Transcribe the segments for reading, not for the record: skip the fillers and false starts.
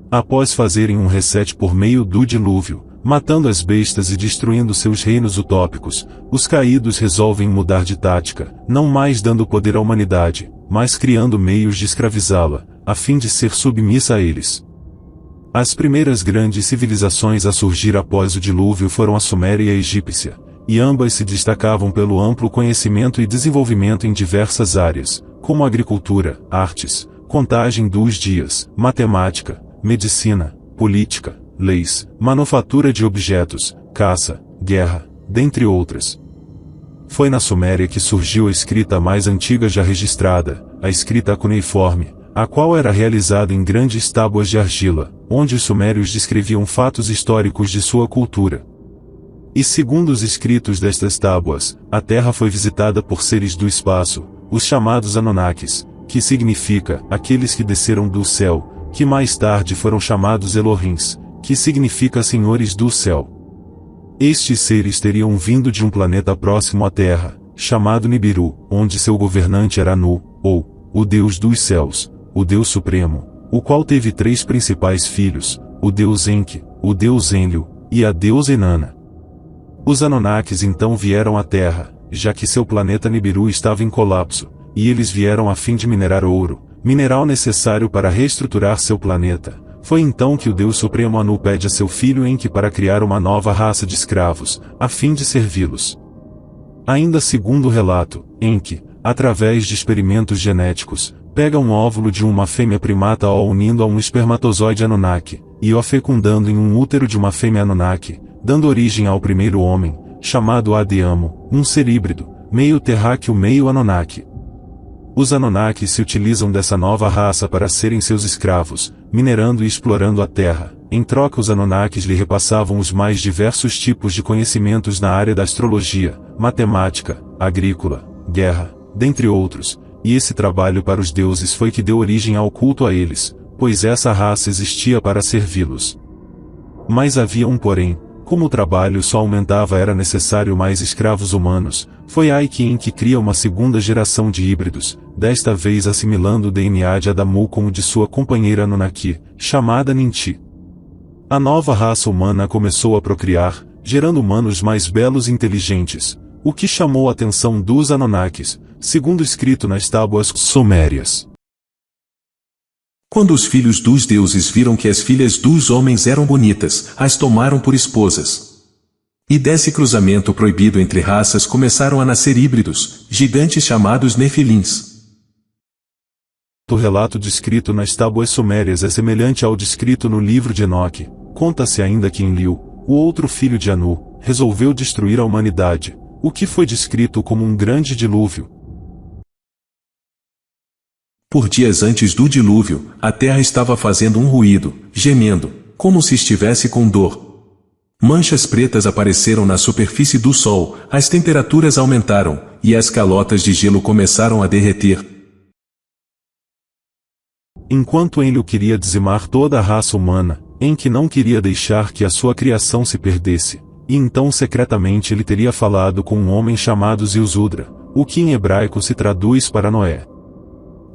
Após fazerem um reset por meio do dilúvio, matando as bestas e destruindo seus reinos utópicos, os caídos resolvem mudar de tática, não mais dando poder à humanidade, mas criando meios de escravizá-la, a fim de ser submissa a eles. As primeiras grandes civilizações a surgir após o dilúvio foram a Suméria e a Egípcia, e ambas se destacavam pelo amplo conhecimento e desenvolvimento em diversas áreas, como agricultura, artes, contagem dos dias, matemática, medicina, política, leis, manufatura de objetos, caça, guerra, dentre outras. Foi na Suméria que surgiu a escrita mais antiga já registrada, a escrita cuneiforme, a qual era realizada em grandes tábuas de argila, onde os sumérios descreviam fatos históricos de sua cultura. E segundo os escritos destas tábuas, a Terra foi visitada por seres do espaço, os chamados Anunnakis, que significa aqueles que desceram do céu, que mais tarde foram chamados Elohims, que significa senhores do céu. Estes seres teriam vindo de um planeta próximo à Terra, chamado Nibiru, onde seu governante era Nu, ou o Deus dos céus, o Deus Supremo, o qual teve 3 principais filhos, o Deus Enki, o Deus Enlil, e a deusa Inanna. Os Anunnakis então vieram à Terra, já que seu planeta Nibiru estava em colapso, e eles vieram a fim de minerar ouro, mineral necessário para reestruturar seu planeta. Foi então que o Deus Supremo Anu pede a seu filho Enki para criar uma nova raça de escravos, a fim de servi-los. Ainda segundo o relato, Enki, através de experimentos genéticos, pega um óvulo de uma fêmea primata o unindo a um espermatozoide Anunnaki, e o fecundando em um útero de uma fêmea Anunnaki, dando origem ao primeiro homem, chamado Adamo, um ser híbrido, meio terráqueo meio Anunnaki. Os Anunnakis se utilizam dessa nova raça para serem seus escravos, minerando e explorando a Terra. Em troca os Anunnakis lhe repassavam os mais diversos tipos de conhecimentos na área da astrologia, matemática, agrícola, guerra, dentre outros, e esse trabalho para os deuses foi que deu origem ao culto a eles, pois essa raça existia para servi-los. Mas havia um porém: como o trabalho só aumentava era necessário mais escravos humanos. Foi aí que Enki cria uma segunda geração de híbridos, desta vez assimilando o DNA de Adamu com o de sua companheira Anunnaki, chamada Ninti. A nova raça humana começou a procriar, gerando humanos mais belos e inteligentes, o que chamou a atenção dos Anunnakis, segundo escrito nas tábuas sumérias. Quando os filhos dos deuses viram que as filhas dos homens eram bonitas, as tomaram por esposas. E desse cruzamento proibido entre raças começaram a nascer híbridos, gigantes chamados Nefilins. O relato descrito nas tábuas sumérias é semelhante ao descrito no livro de Enoque. Conta-se ainda que Enlil, o outro filho de Anu, resolveu destruir a humanidade, o que foi descrito como um grande dilúvio. Por dias antes do dilúvio, a terra estava fazendo um ruído, gemendo, como se estivesse com dor. Manchas pretas apareceram na superfície do Sol, as temperaturas aumentaram, e as calotas de gelo começaram a derreter. Enquanto Enlil queria dizimar toda a raça humana, Enki não queria deixar que a sua criação se perdesse, e então secretamente ele teria falado com um homem chamado Ziusudra, o que em hebraico se traduz para Noé.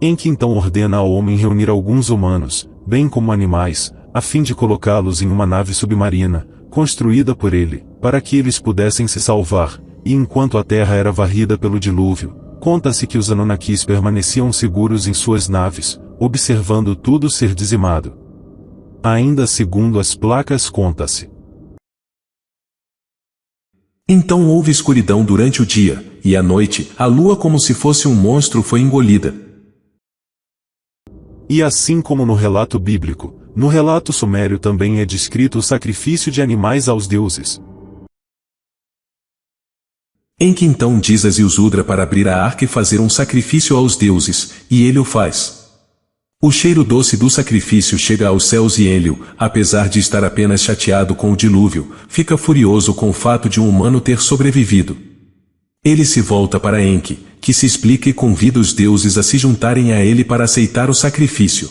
Enki então ordena ao homem reunir alguns humanos, bem como animais, a fim de colocá-los em uma nave submarina, construída por ele, para que eles pudessem se salvar, e enquanto a terra era varrida pelo dilúvio, conta-se que os Anunnakis permaneciam seguros em suas naves, observando tudo ser dizimado. Ainda segundo as placas conta-se. Então houve escuridão durante o dia, e à noite, a lua como se fosse um monstro foi engolida. E assim como no relato bíblico, no relato sumério também é descrito o sacrifício de animais aos deuses. Enki então diz a Ziusudra para abrir a arca e fazer um sacrifício aos deuses, e ele o faz. O cheiro doce do sacrifício chega aos céus e Enlil, apesar de estar apenas chateado com o dilúvio, fica furioso com o fato de um humano ter sobrevivido. Ele se volta para Enki, que se explica e convida os deuses a se juntarem a ele para aceitar o sacrifício.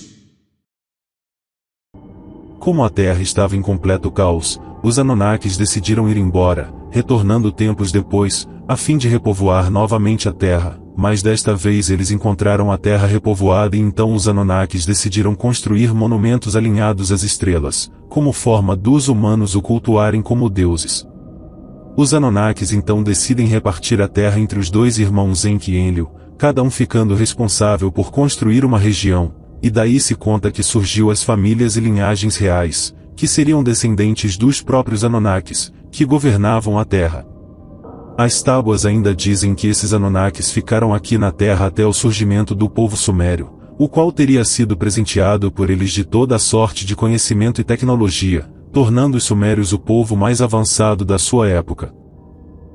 Como a terra estava em completo caos, os Anunnakis decidiram ir embora, retornando tempos depois, a fim de repovoar novamente a terra, mas desta vez eles encontraram a terra repovoada e então os Anunnakis decidiram construir monumentos alinhados às estrelas, como forma dos humanos o cultuarem como deuses. Os Anunnakis então decidem repartir a terra entre os dois irmãos Enki e Enlil, cada um ficando responsável por construir uma região, e daí se conta que surgiu as famílias e linhagens reais, que seriam descendentes dos próprios Anunnakis, que governavam a terra. As tábuas ainda dizem que esses Anunnakis ficaram aqui na Terra até o surgimento do povo sumério, o qual teria sido presenteado por eles de toda a sorte de conhecimento e tecnologia, tornando os sumérios o povo mais avançado da sua época.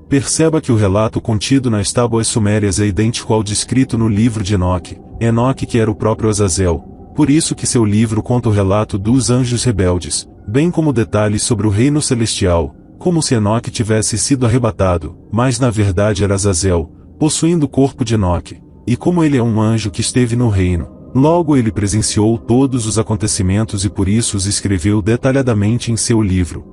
Perceba que o relato contido nas tábuas sumérias é idêntico ao descrito no livro de Enoque, que era o próprio Azazel, por isso que seu livro conta o relato dos anjos rebeldes, bem como detalhes sobre o reino celestial, como se Enoque tivesse sido arrebatado, mas na verdade era Azazel, possuindo o corpo de Enoque, e como ele é um anjo que esteve no reino, logo ele presenciou todos os acontecimentos e por isso os escreveu detalhadamente em seu livro.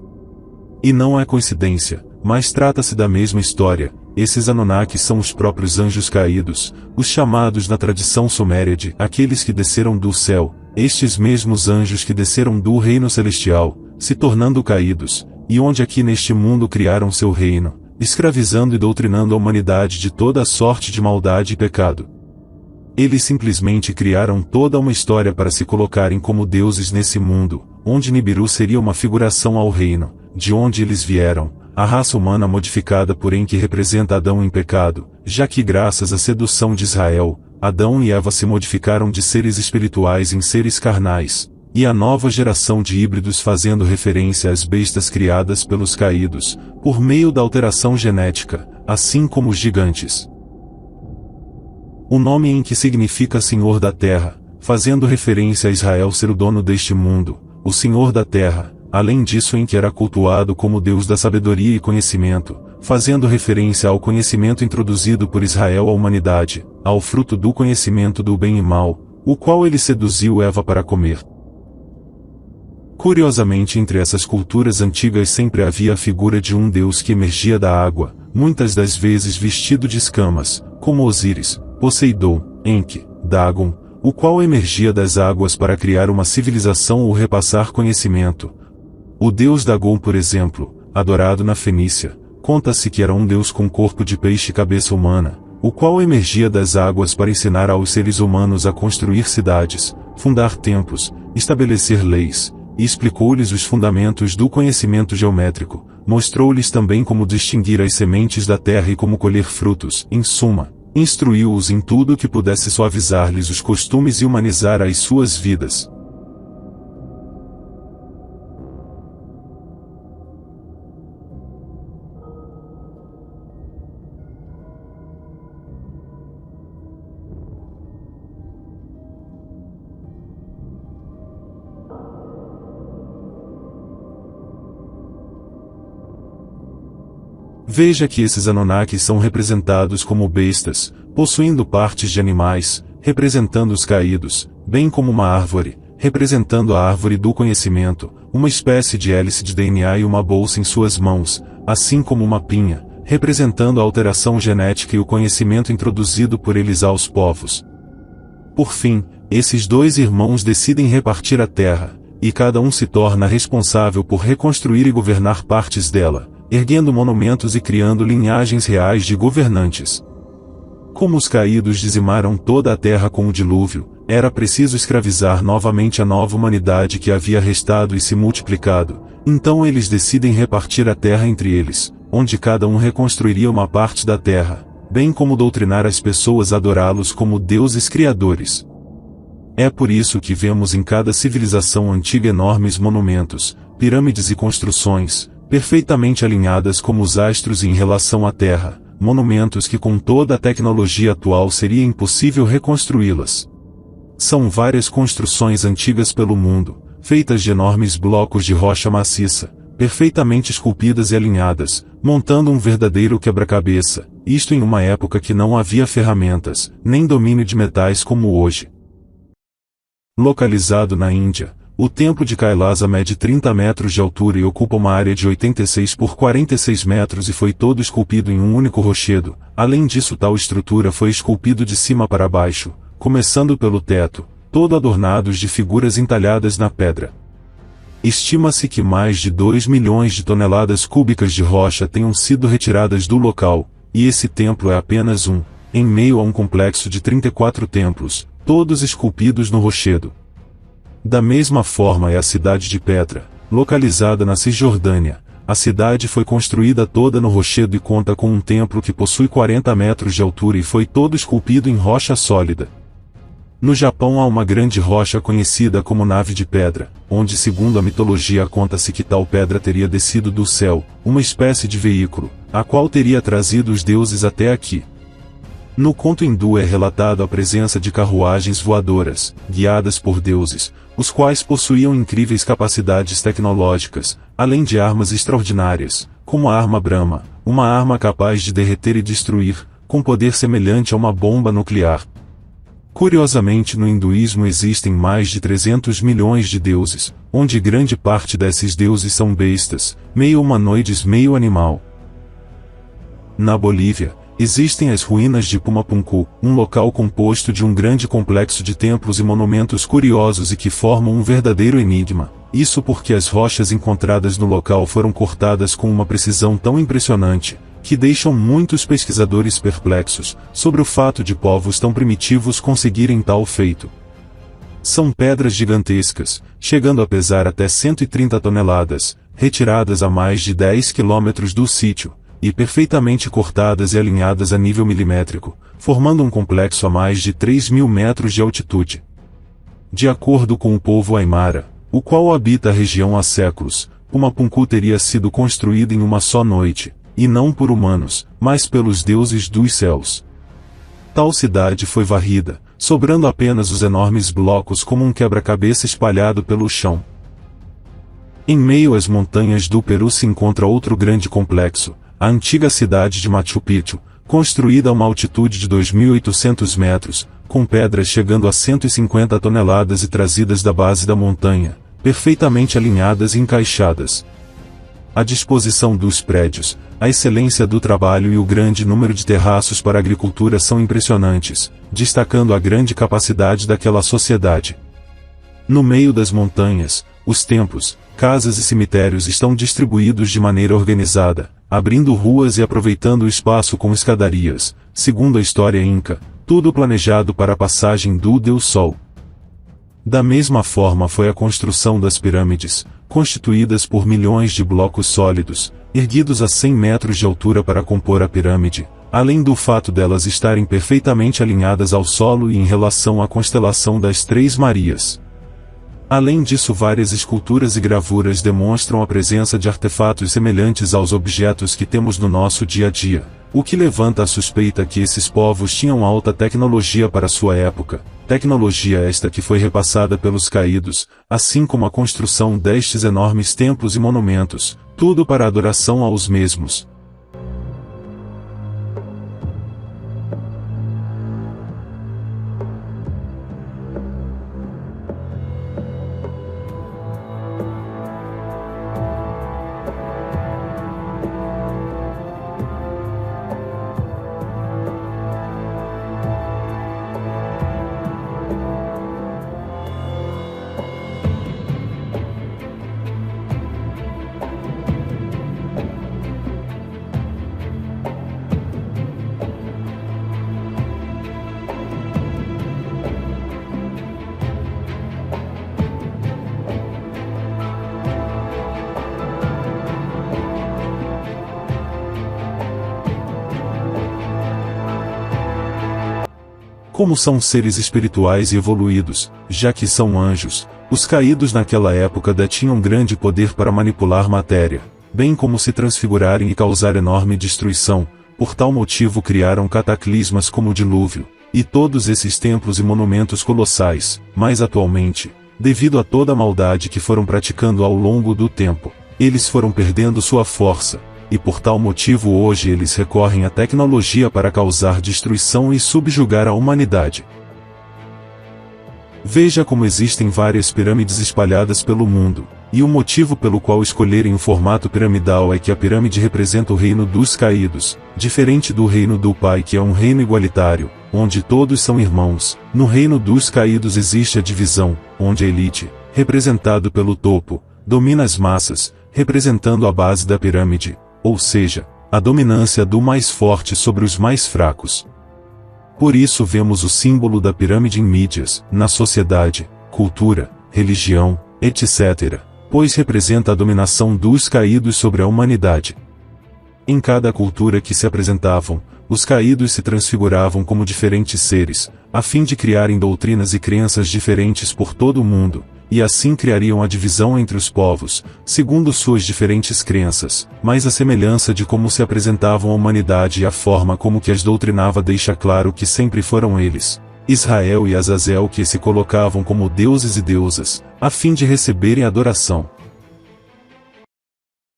E não é coincidência, mas trata-se da mesma história, esses Anunnakis são os próprios anjos caídos, os chamados na tradição suméria de aqueles que desceram do céu, estes mesmos anjos que desceram do reino celestial, se tornando caídos, e onde aqui neste mundo criaram seu reino, escravizando e doutrinando a humanidade de toda a sorte de maldade e pecado. Eles simplesmente criaram toda uma história para se colocarem como deuses nesse mundo, onde Nibiru seria uma figuração ao reino, de onde eles vieram, a raça humana modificada por Enki representa Adão em pecado, já que graças à sedução de Israel, Adão e Eva se modificaram de seres espirituais em seres carnais, e a nova geração de híbridos fazendo referência às bestas criadas pelos caídos, por meio da alteração genética, assim como os gigantes. O nome Enki significa Senhor da Terra, fazendo referência a Israel ser o dono deste mundo, o Senhor da Terra. Além disso, Enki era cultuado como Deus da sabedoria e conhecimento, fazendo referência ao conhecimento introduzido por Israel à humanidade, ao fruto do conhecimento do bem e mal, o qual ele seduziu Eva para comer. Curiosamente, entre essas culturas antigas sempre havia a figura de um deus que emergia da água, muitas das vezes vestido de escamas, como Osíris, Poseidon, Enki, Dagon, o qual emergia das águas para criar uma civilização ou repassar conhecimento. O deus Dagon, por exemplo, adorado na Fenícia, conta-se que era um deus com corpo de peixe e cabeça humana, o qual emergia das águas para ensinar aos seres humanos a construir cidades, fundar templos, estabelecer leis, e explicou-lhes os fundamentos do conhecimento geométrico, mostrou-lhes também como distinguir as sementes da terra e como colher frutos, em suma, instruiu-os em tudo que pudesse suavizar-lhes os costumes e humanizar as suas vidas. Veja que esses Anunnakis são representados como bestas, possuindo partes de animais, representando os caídos, bem como uma árvore, representando a árvore do conhecimento, uma espécie de hélice de DNA e uma bolsa em suas mãos, assim como uma pinha, representando a alteração genética e o conhecimento introduzido por eles aos povos. Por fim, esses dois irmãos decidem repartir a terra, e cada um se torna responsável por reconstruir e governar partes dela, erguendo monumentos e criando linhagens reais de governantes. Como os caídos dizimaram toda a terra com o dilúvio, era preciso escravizar novamente a nova humanidade que havia restado e se multiplicado, então eles decidem repartir a terra entre eles, onde cada um reconstruiria uma parte da terra, bem como doutrinar as pessoas a adorá-los como deuses criadores. É por isso que vemos em cada civilização antiga enormes monumentos, pirâmides e construções, perfeitamente alinhadas como os astros em relação à Terra, monumentos que com toda a tecnologia atual seria impossível reconstruí-las. São várias construções antigas pelo mundo, feitas de enormes blocos de rocha maciça, perfeitamente esculpidas e alinhadas, montando um verdadeiro quebra-cabeça, isto em uma época que não havia ferramentas, nem domínio de metais como hoje. Localizado na Índia, O templo de Kailasa mede 30 metros de altura e ocupa uma área de 86 por 46 metros e foi todo esculpido em um único rochedo. Além disso, tal estrutura foi esculpido de cima para baixo, começando pelo teto, todo adornados de figuras entalhadas na pedra. Estima-se que mais de 2 milhões de toneladas cúbicas de rocha tenham sido retiradas do local, e esse templo é apenas um, em meio a um complexo de 34 templos, todos esculpidos no rochedo. Da mesma forma é a cidade de Petra, localizada na Cisjordânia. A cidade foi construída toda no rochedo e conta com um templo que possui 40 metros de altura e foi todo esculpido em rocha sólida. No Japão há uma grande rocha conhecida como Nave de Pedra, onde segundo a mitologia conta-se que tal pedra teria descido do céu, uma espécie de veículo, a qual teria trazido os deuses até aqui. No conto hindu é relatado a presença de carruagens voadoras, guiadas por deuses, os quais possuíam incríveis capacidades tecnológicas, além de armas extraordinárias, como a arma Brahma, uma arma capaz de derreter e destruir, com poder semelhante a uma bomba nuclear. Curiosamente, no hinduísmo existem mais de 300 milhões de deuses, onde grande parte desses deuses são bestas, meio humanoides meio animal. Na Bolívia, existem as ruínas de Pumapunku, um local composto de um grande complexo de templos e monumentos curiosos e que formam um verdadeiro enigma. Isso porque as rochas encontradas no local foram cortadas com uma precisão tão impressionante, que deixam muitos pesquisadores perplexos sobre o fato de povos tão primitivos conseguirem tal feito. São pedras gigantescas, chegando a pesar até 130 toneladas, retiradas a mais de 10 quilômetros do sítio, e perfeitamente cortadas e alinhadas a nível milimétrico, formando um complexo a mais de 3.000 metros de altitude. De acordo com o povo Aimara, o qual habita a região há séculos, Pumapunku teria sido construída em uma só noite, e não por humanos, mas pelos deuses dos céus. Tal cidade foi varrida, sobrando apenas os enormes blocos como um quebra-cabeça espalhado pelo chão. Em meio às montanhas do Peru se encontra outro grande complexo, a antiga cidade de Machu Picchu, construída a uma altitude de 2.800 metros, com pedras chegando a 150 toneladas e trazidas da base da montanha, perfeitamente alinhadas e encaixadas. A disposição dos prédios, a excelência do trabalho e o grande número de terraços para a agricultura são impressionantes, destacando a grande capacidade daquela sociedade. No meio das montanhas, os templos, casas e cemitérios estão distribuídos de maneira organizada, abrindo ruas e aproveitando o espaço com escadarias, segundo a história inca, tudo planejado para a passagem do Deus Sol. Da mesma forma foi a construção das pirâmides, constituídas por milhões de blocos sólidos, erguidos a 100 metros de altura para compor a pirâmide, além do fato delas estarem perfeitamente alinhadas ao solo e em relação à constelação das Três Marias. Além disso, várias esculturas e gravuras demonstram a presença de artefatos semelhantes aos objetos que temos no nosso dia a dia, o que levanta a suspeita que esses povos tinham alta tecnologia para sua época, tecnologia esta que foi repassada pelos caídos, assim como a construção destes enormes templos e monumentos, tudo para a adoração aos mesmos. Como são seres espirituais e evoluídos, já que são anjos, os caídos naquela época detinham grande poder para manipular matéria, bem como se transfigurarem e causar enorme destruição. Por tal motivo criaram cataclismas como o dilúvio, e todos esses templos e monumentos colossais, mas atualmente, devido a toda a maldade que foram praticando ao longo do tempo, eles foram perdendo sua força, e por tal motivo hoje eles recorrem à tecnologia para causar destruição e subjugar a humanidade. Veja como existem várias pirâmides espalhadas pelo mundo, e o motivo pelo qual escolherem o formato piramidal é que a pirâmide representa o reino dos caídos, diferente do reino do Pai, que é um reino igualitário, onde todos são irmãos. No reino dos caídos existe a divisão, onde a elite, representado pelo topo, domina as massas, representando a base da pirâmide, ou seja, a dominância do mais forte sobre os mais fracos. Por isso vemos o símbolo da pirâmide em mídias, na sociedade, cultura, religião, etc., pois representa a dominação dos caídos sobre a humanidade. Em cada cultura que se apresentavam, os caídos se transfiguravam como diferentes seres, a fim de criarem doutrinas e crenças diferentes por todo o mundo, e assim criariam a divisão entre os povos, segundo suas diferentes crenças, mas a semelhança de como se apresentavam a humanidade e a forma como que as doutrinava deixa claro que sempre foram eles, Israel e Azazel, que se colocavam como deuses e deusas, a fim de receberem adoração.